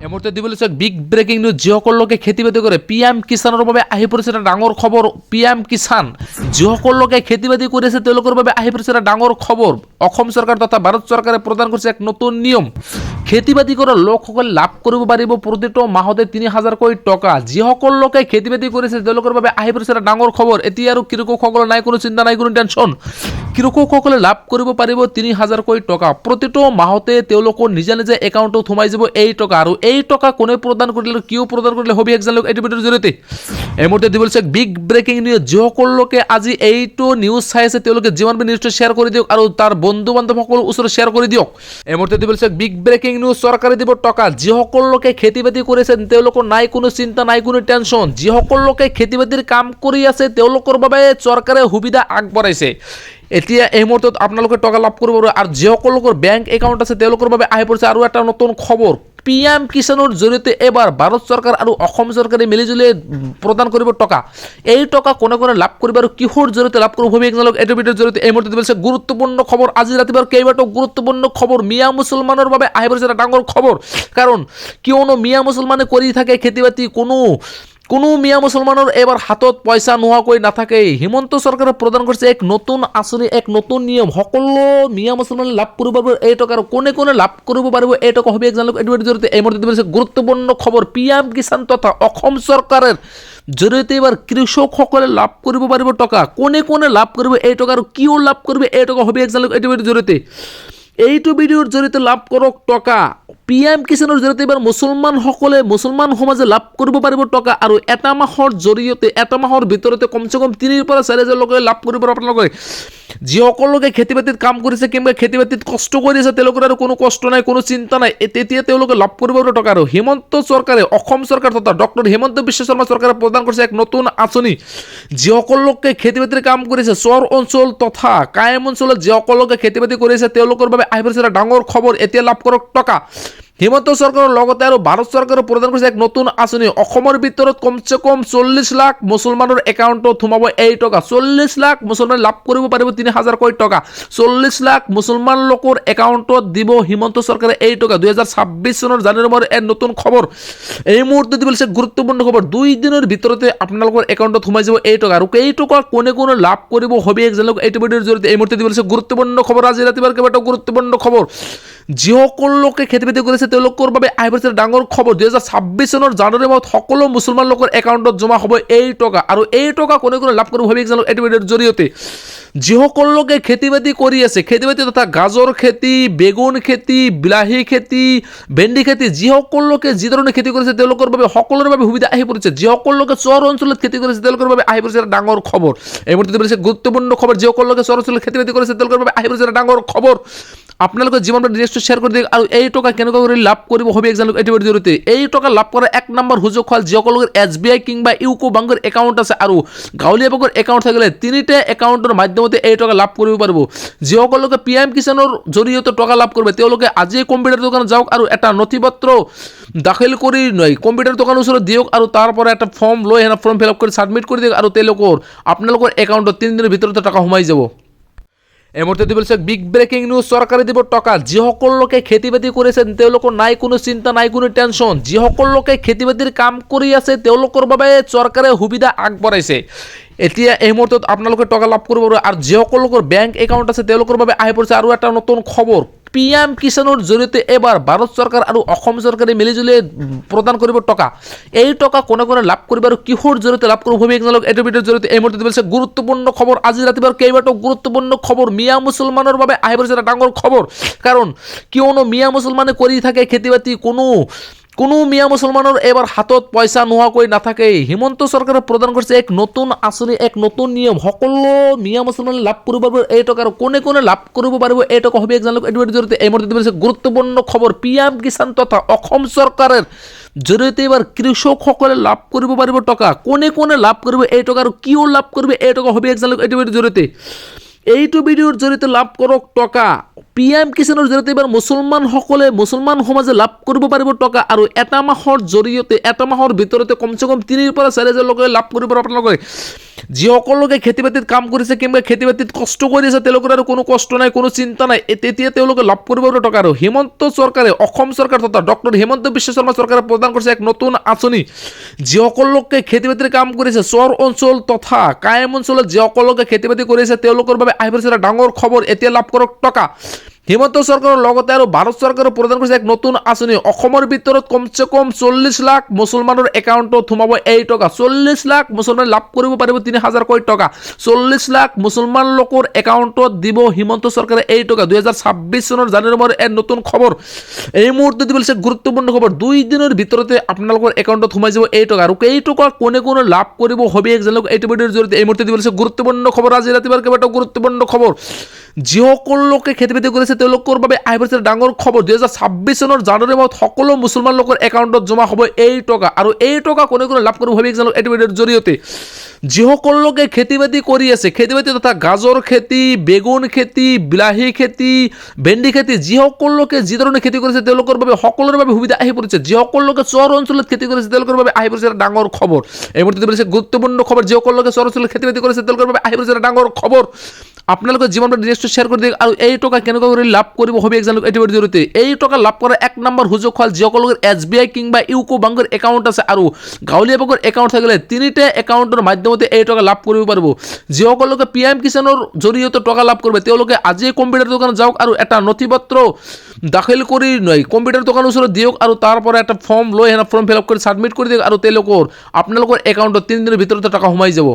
এই মুহূৰ্তে দিবলৈ চাওক বিগ ব্ৰেকিং নিউজ। যিসকল লোকে খেতি বাতি কৰে PM কিষাণৰ বাবে আহি পৰিছে এটা ডাঙৰ খবৰ। PM কিষাণ যিসকল লোকে খেতি বাতি কৰি আছে তেওঁলোকৰ বাবে আহি পৰিছে এটা ডাঙৰ খবৰ। অসম চৰকাৰ তথা ভাৰত চৰকাৰে প্ৰদান কৰিছে এক নতুন নিয়ম। খেতি বাতি কৰা লোকসকলে লাভ কৰিব পাৰিব প্ৰতিটো মাহতে ৩০০০কৈ টকা। যিসকল লোকে খেতি বাতি কৰিছে তেওঁলোকৰ বাবে আহি পৰিছে এটা ডাঙৰ খবৰ। এতিয়া আৰু কৃষকসকলৰ নাই কোনো চিন্তা, নাই কোনো টেনশ্যন। কৃষকসকলে লাভ কৰিব পাৰিব ৩০০০কৈ টকা। প্ৰতিটো মাহতে তেওঁলোকৰ নিজা নিজা একাউণ্টত সোমাই যাব এই টকা। আৰু এই টকা কোনে প্ৰদান কৰিলে, কিয় প্ৰদান কৰিলে, হবি এক জানক এইটো ভিডিঅ'ৰ জৰিয়তে। এই মুহূৰ্তে দিব লৈছে বিগ ব্ৰেকিং নিউজ। যিসকল লোকে আজি এইটো নিউজ চাই আছে তেওঁলোকে যিমান পাৰি নিউজটো শ্বেয়াৰ কৰি দিয়ক আৰু তাৰ বন্ধু বান্ধৱসকলৰ ওচৰত শ্বেয়াৰ কৰি দিয়ক। এই মুহূৰ্তে দিব লৈছে বিগ ব্ৰেকিং নিউজ। চৰকাৰে দিব টকা। যিসকল লোকে খেতি বাতি কৰিছে তেওঁলোকৰ নাই কোনো চিন্তা, নাই কোনো টেনশ্যন। যিসকল লোকে খেতি বাতিৰ কাম কৰি আছে তেওঁলোকৰ বাবে চৰকাৰে সুবিধা আগবঢ়াইছে। এতিয়া এই মুহূৰ্তত আপোনালোকে টকা লাভ কৰিব পাৰিব। আৰু যিসকল লোকৰ বেংক একাউণ্ট আছে তেওঁলোকৰ বাবে আহি পৰিছে আৰু এটা নতুন খবৰ। PM কিষাণৰ জৰিয়তে এবাৰ ভাৰত চৰকাৰ আৰু অসম চৰকাৰে মিলিজুলি প্ৰদান কৰিব টকা। এই টকা কোনে কোনে লাভ কৰিব আৰু কিহৰ জৰিয়তে লাভ কৰিব হবি একজনক এইটো ভিডিঅ'ৰ জৰিয়তে। এই মুহূৰ্তে দিবলৈ গুৰুত্বপূৰ্ণ খবৰ। আজি ৰাতিপুৱাৰ কেইবাটাও গুৰুত্বপূৰ্ণ খবৰ। মিয়া মুছলমানৰ বাবে আহি পৰিছে এটা ডাঙৰ খবৰ। কাৰণ কিয়নো মিয়া মুছলমানে কৰি থাকে খেতি বাতি, কোনো মিয়া মুছলমানৰ এবাৰ হাতত পইচা নোহোৱাকৈ নাথাকে। হিমন্ত চৰকাৰে প্ৰদান কৰিছে এক নতুন আঁচনি, এক নতুন নিয়ম। সকলো মিয়া মুছলমানে লাভ কৰিব পাৰিব এই টকা। আৰু কোনে কোনে লাভ কৰিব পাৰিব এই টকা হবি এক জানক এইটো ভিডিঅ'ৰ জৰিয়তে। এই মুহূৰ্তে দিবলৈ গুৰুত্বপূৰ্ণ খবৰ। PM কিষাণ তথা অসম চৰকাৰৰ জৰিয়তে এবাৰ কৃষকসকলে লাভ কৰিব পাৰিব টকা। কোনে কোনে লাভ কৰিব এই টকা আৰু কিয় লাভ কৰিব এই টকা হবি এক জানক এইটো ভিডিঅ'ৰ জৰিয়তে। এইটো ভিডিঅ'ৰ জৰিয়তে লাভ কৰক টকা। PM কিষাণৰ জৰিয়তে এবাৰ মুছলমান সমাজে লাভ কৰিব পাৰিব টকা। আৰু এটা মাহৰ জৰিয়তে, এটা মাহৰ ভিতৰতে কমচে কম ৩,000 পৰা ৪,000 লোকে লাভ কৰিব আপোনালোকে। যিসকল লোকে খেতি বাতিত কাম কৰিছে কিংবা খেতি বাতিত কষ্ট কৰি আছে তেওঁলোকৰ আৰু কোনো কষ্ট নাই, কোনো চিন্তা নাই। তেতিয়া তেওঁলোকে লাভ কৰিব পাৰিব টকা। আৰু হিমন্ত চৰকাৰে, অসম চৰকাৰ তথা ডক্টৰ হিমন্ত বিশ্ব শৰ্মা চৰকাৰে প্ৰদান কৰিছে এক নতুন আঁচনি। যিসকল লোকে খেতি বাতিৰ কাম কৰিছে চৰ অঞ্চল তথা কায়ম অঞ্চলত যিসকল লোকে খেতি বাতি কৰিছে তেওঁলোকৰ বাবে আহি পৰিছে এটা ডাঙৰ খবৰ। এতিয়া লাভ কৰক টকা। হিমন্ত চৰকাৰৰ লগতে আৰু ভাৰত চৰকাৰে প্ৰদান কৰিছে এক নতুন আঁচনি। অসমৰ ভিতৰত কমচে কম 40 লাখ মুছলমানৰ একাউণ্টত সোমাব এই টকা। 40 লাখ মুছলমানে লাভ কৰিব পাৰিব ৩০০০কৈ টকা। 40 লাখ মুছলমান লোকৰ একাউণ্টত দিব হিমন্ত চৰকাৰে এই টকা। 2026 চনৰ জানুৱাৰী মাহৰ এক নতুন খবৰ। এই মুহূৰ্তে দিব লৈছে গুৰুত্বপূৰ্ণ খবৰ। 2 দিনৰ ভিতৰতে আপোনালোকৰ একাউণ্টত সোমাই যাব এই টকা। আৰু এই টকা কোনে কোনে লাভ কৰিব হবি এক জানক এইটো ভিডিঅ'ৰ জৰিয়তে। এই মুহূৰ্তে দিব লৈছে গুৰুত্বপূৰ্ণ খবৰ। আজি ৰাতিপুৱাৰ কেইবাটাও গুৰুত্বপূৰ্ণ খবৰ। যিসকল লোকে খেতি বাতি কৰিছে তেওঁলোকৰ বাবে আহি পৰিছে ডাঙৰ খবৰ। 2026 চনৰ জানুৱাৰী মাহত সকলো মুছলমান লোকৰ একাউণ্টত জমা হ'ব এই টকা। আৰু এই টকা কোনে কোনে লাভ কৰিব হবি এক জানক এইটো ভিডিঅ'ৰ জৰিয়তে। যিসকল লোকে খেতি বাতি কৰি আছে, খেতি বাতি তথা গাজৰ খেতি, বেগুন খেতি, বিলাহী খেতি, ভেন্দি খেতি, যিসকল লোকে যি ধৰণে খেতি কৰিছে তেওঁলোকৰ বাবে সকলোৰে বাবে সুবিধা আহি পৰিছে। যিসকল লোকে চৰ অঞ্চলত খেতি কৰিছে তেওঁলোকৰ বাবে আহি পৰিছে এটা ডাঙৰ খবৰ। এই মুহূৰ্তে দিবলৈ গুৰুত্বপূৰ্ণ খবৰ। যিসকল লোকে চৰ অঞ্চলত খেতি বাতি কৰিছে তেওঁলোকৰ বাবে আহি পৰিছে এটা ডাঙৰ খবৰ। আপোনালোকে যিমান পাৰে নিউজটো শ্বেয়াৰ কৰি দিয়ক। আৰু এই টকা কেনেকৈ কৰি লাভ কৰিব হবি এক জানক এইটো ভিডিঅ'ৰ জৰিয়তে। এই টকা লাভ কৰাৰ 1 নম্বৰ সুযোগ হ'ল যিসকল লোকৰ SBI কিংবা ইউকো বেংকৰ একাউণ্ট আছে আৰু গাঁৱলীয়া বেংকৰ একাউণ্ট থাকিলে 3টা একাউণ্টৰ মাধ্যমতে এই টকা লাভ কৰিব পাৰিব। যিসকল লোকে PM কিষাণৰ জৰিয়তে টকা লাভ কৰিব তেওঁলোকে আজিয়ে কম্পিউটাৰ দোকানত যাওক আৰু এটা নথি পত্ৰ দাখিল কৰি কম্পিউটাৰ দোকানৰ ওচৰত দিয়ক। আৰু তাৰ পৰা এটা ফৰ্ম লৈ ফৰ্ম ফিল আপ কৰি ছাবমিট কৰি দিয়ক। আৰু আপোনালোকৰ একাউণ্টত 3 দিনৰ ভিতৰতে টকা সোমাই যাব। এই মুহূৰ্তে দিব লৈছে বিগ ব্ৰেকিং নিউজ। চৰকাৰে দিব টকা। যিসকল লোকে খেতি বাতি কৰিছে তেওঁলোকৰ নাই কোনো চিন্তা, নাই কোনো টেনশ্যন। যিসকল লোকে খেতি বাতিৰ কাম কৰি আছে তেওঁলোকৰ বাবে চৰকাৰে সুবিধা আগবঢ়াইছে। এতিয়া এই মুহূৰ্তত আপোনালোকে টকা লাভ কৰিব পাৰিব। আৰু যিসকল লোকৰ বেংক একাউণ্ট আছে তেওঁলোকৰ বাবে আহি পৰিছে আৰু এটা নতুন খবৰ। PM কিষাণৰ জৰিয়তে এবাৰ ভাৰত চৰকাৰ আৰু অসম চৰকাৰে মিলিজুলি প্ৰদান কৰিব টকা। এই টকা কোনে কোনে লাভ কৰিব আৰু কিহৰ জৰিয়তে লাভ কৰিব হবি এক জানক এইটো ভিডিঅ'ৰ জৰিয়তে। এই মুহূৰ্তে দিবলৈ গুৰুত্বপূৰ্ণ খবৰ। আজি ৰাতিপুৱাৰ কেইবাটাও গুৰুত্বপূৰ্ণ খবৰ। মিয়া মুছলমানৰ বাবে আহি পৰিছে এটা ডাঙৰ খবৰ। কাৰণ কিয়নো মিয়া মুছলমানে কৰি থাকে খেতি বাতি, কোনো মিয়া মুছলমানৰ এবাৰ হাতত পইচা নোহোৱাকৈ নাথাকে। হিমন্ত চৰকাৰে প্ৰদান কৰিছে এক নতুন আঁচনি, এক নতুন নিয়ম। সকলো মিয়া মুছলমানে লাভ কৰিব পাৰিব এই টকা। আৰু কোনে কোনে লাভ কৰিব পাৰিব এই টকা হবি এক জানক এইটো ভিডিঅ'ৰ জৰিয়তে। এই মুহূৰ্তে দিবলৈ গুৰুত্বপূৰ্ণ খবৰ। PM কিষাণ তথা অসম চৰকাৰৰ জৰিয়তে এবাৰ কৃষকসকলে লাভ কৰিব পাৰিব টকা। কোনে কোনে লাভ কৰিব এই টকা আৰু কিয় লাভ কৰিব এই টকা হবি এক জানক এইটো ভিডিঅ'ৰ জৰিয়তে। এইটো ভিডিঅ'ৰ জৰিয়তে লাভ কৰক টকা। PM কিষাণৰ জৰিয়তে এবাৰ মুছলমান সমাজে লাভ কৰিব পাৰিব টকা। আৰু এটা মাহৰ জৰিয়তে, এটা মাহৰ ভিতৰতে কমচে কম 3,000 পৰা 4,000 লোকে লাভ কৰিব আপোনালোকে। যিসকল লোকে খেতি বাতিত কাম কৰিছে কিংবা খেতি বাতিত কষ্ট কৰি আছে তেওঁলোকৰ আৰু কোনো কষ্ট নাই, কোনো চিন্তা নাই, তেতিয়া তেওঁলোকে লাভ কৰিব টকা। আৰু হিমন্ত চৰকাৰে, অসম চৰকাৰ তথা ডক্টৰ হিমন্ত বিশ্ব শৰ্মা চৰকাৰে প্ৰদান কৰিছে এক নতুন আঁচনি। যিসকল লোকে খেতি বাতিৰ কাম কৰিছে, চৰ অঞ্চল তথা কায়ম অঞ্চলত যিসকল লোকে খেতি বাতি কৰিছে তেওঁলোকৰ বাবে আহি পৰিছে এটা ডাঙৰ খবৰ, এতিয়া লাভ কৰক টকা। হিমন্ত চৰকাৰৰ লগতে আৰু ভাৰত চৰকাৰে প্ৰদান কৰিছে এক নতুন আঁচনি। অসমৰ ভিতৰত কমচে কম 40 লাখ মুছলমানৰ একাউণ্টত সোমাব এই টকা। 40 লাখ মুছলমানে লাভ কৰিব পাৰিব 3000কৈ টকা। 40 লাখ মুছলমান লোকৰ একাউণ্টত দিব হিমন্ত চৰকাৰে এই টকা। 2026 চনৰ জানুৱাৰী মাহৰ এক নতুন খবৰ। এই মুহূৰ্তে দিব লৈছে গুৰুত্বপূৰ্ণ খবৰ। 2 দিনৰ ভিতৰতে আপোনালোকৰ একাউণ্টত সোমাই যাব এই টকা। আৰু এই টকা কোনে কোনে লাভ কৰিব হবি একজনক এইটো ভিডিঅ'ৰ জৰিয়তে এই মুহূৰ্তে দিব লৈছে গুৰুত্বপূৰ্ণ খবৰ। আজি ৰাতিপুৱাৰ কেইবাটাও গুৰুত্বপূৰ্ণ খবৰ। যিসকল লোকে খেতি বাতি কৰিছে তেওঁলোকৰ বাবে আহি পৰিছে ডাঙৰ খবৰ। 2026 চনৰ জানুৱাৰী মাহত সকলো মুছলমান লোকৰ একাউণ্টত জমা হ'ব এই টকা। আৰু এই টকা কোনে কোনে লাভ কৰিব ভাবি একজনক এইটো ভিডিঅ'ৰ জৰিয়তে। যিসকল লোকে খেতি বাতি কৰি আছে, খেতি বাতি তথা গাজৰ খেতি, বেগুন খেতি, বিলাহী খেতি, ভেন্দি খেতি, যিসকল লোকে যি ধৰণে খেতি কৰিছে তেওঁলোকৰ বাবে সকলোৰে বাবে সুবিধা আহি পৰিছে। যিসকল লোকে চৰ অঞ্চলত খেতি কৰিছে তেওঁলোকৰ বাবে আহি পৰিছে এটা ডাঙৰ খবৰ। এই মুহূৰ্তে দিছে গুৰুত্বপূৰ্ণ খবৰ। যিসকল লোকে চৰ অঞ্চলত খেতি বাতি কৰিছে তেওঁলোকৰ বাবে আহি পৰিছে এটা ডাঙৰ খবৰ। আপোনালোকে জীৱনটো নিশ্চয় শ্বেয়াৰ কৰি দিয়ক। আৰু এই টকা কেনেকৈ কৰি লাভ কৰিব হবে একজনক এইটো জৰিয়তে। এই টকা লাভ কৰাৰ 1 নম্বৰ সুযোগ হ'ল যিসকলৰ SBI কিংবা ইউকো বেংকৰ একাউণ্ট আছে আৰু গাঁৱলীয়া বেংকৰ একাউণ্ট থাকিলে 3টা একাউণ্টৰ মাধ্যমতে এই টকা লাভ কৰিব পাৰিব। যিসকল লোকে PM কিষাণৰ জৰিয়তে টকা লাভ কৰিব তেওঁলোকে আজিয়ে কম্পিউটাৰ দোকানত যাওক আৰু এটা নথি পত্ৰ দাখিল কৰি কম্পিউটাৰ দোকানৰ ওচৰত দিয়ক আৰু তাৰ পৰা এটা ফৰ্ম লৈ ফৰ্ম ফিল আপ কৰি ছাবমিট কৰি দিয়ক আৰু তেওঁলোকৰ আপোনালোকৰ একাউণ্টত 3 দিনৰ ভিতৰতে টকা সোমাই যাব।